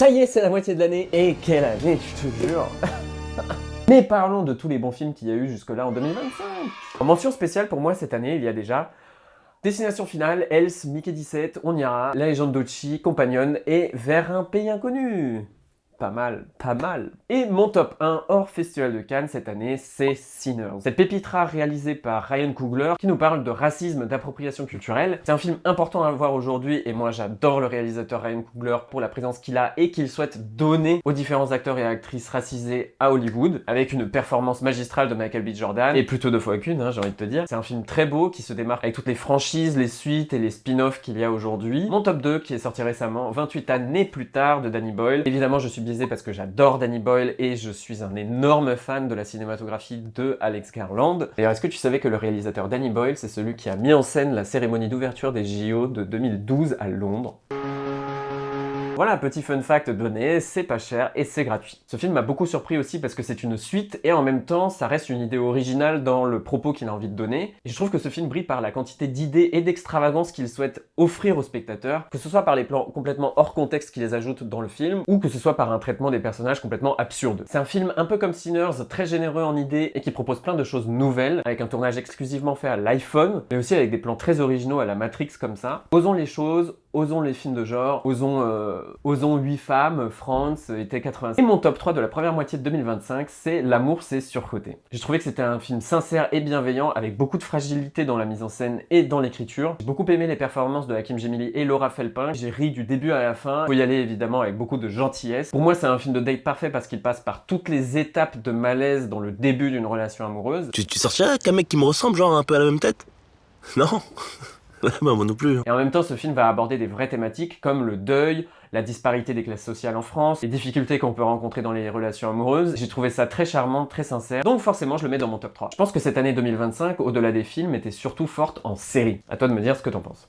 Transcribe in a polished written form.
Ça y est, c'est la moitié de l'année, et quelle année, je te jure. Mais parlons de tous les bons films qu'il y a eu jusque-là en 2025. En mention spéciale pour moi cette année, il y a déjà Destination Finale, Else, Mickey 17, On ira, La Légende d'Ochi, Compagnon et Vers un pays inconnu. Pas mal, pas mal. Et mon top 1 hors Festival de Cannes cette année, c'est Sinners. Cette pépite rare réalisée par Ryan Coogler qui nous parle de racisme, d'appropriation culturelle. C'est un film important à voir aujourd'hui et moi j'adore le réalisateur Ryan Coogler pour la présence qu'il a et qu'il souhaite donner aux différents acteurs et actrices racisés à Hollywood, avec une performance magistrale de Michael B. Jordan, et plutôt deux fois qu'une, j'ai envie de te dire. C'est un film très beau qui se démarque avec toutes les franchises, les suites et les spin-offs qu'il y a aujourd'hui. Mon top 2 qui est sorti récemment, 28 années plus tard, de Danny Boyle. Évidemment, je suis biaisé parce que j'adore Danny Boyle et je suis un énorme fan de la cinématographie de Alex Garland. D'ailleurs, est-ce que tu savais que le réalisateur Danny Boyle, c'est celui qui a mis en scène la cérémonie d'ouverture des JO de 2012 à Londres? Voilà, petit fun fact donné, c'est pas cher et c'est gratuit. Ce film m'a beaucoup surpris aussi parce que c'est une suite et en même temps, ça reste une idée originale dans le propos qu'il a envie de donner. Et je trouve que ce film brille par la quantité d'idées et d'extravagance qu'il souhaite offrir aux spectateurs, que ce soit par les plans complètement hors contexte qu'il les ajoute dans le film, ou que ce soit par un traitement des personnages complètement absurde. C'est un film un peu comme Sinners, très généreux en idées et qui propose plein de choses nouvelles, avec un tournage exclusivement fait à l'iPhone, mais aussi avec des plans très originaux à la Matrix comme ça. Osons les choses, osons les films de genre, osons 8 femmes, France, été 80. Et mon top 3 de la première moitié de 2025, c'est L'amour c'est surcoté. J'ai trouvé que c'était un film sincère et bienveillant, avec beaucoup de fragilité dans la mise en scène et dans l'écriture. J'ai beaucoup aimé les performances de Hakim Gemili et Laura Felpin. J'ai ri du début à la fin. Faut y aller évidemment avec beaucoup de gentillesse. Pour moi, c'est un film de date parfait parce qu'il passe par toutes les étapes de malaise dans le début d'une relation amoureuse. Tu sortirais avec un mec qui me ressemble, genre un peu à la même tête? Non. Bah, moi non plus. Et en même temps, ce film va aborder des vraies thématiques comme le deuil, la disparité des classes sociales en France, les difficultés qu'on peut rencontrer dans les relations amoureuses. J'ai trouvé ça très charmant, très sincère, donc forcément je le mets dans mon top 3. Je pense que cette année 2025, au-delà des films, était surtout forte en série. À toi de me dire ce que t'en penses.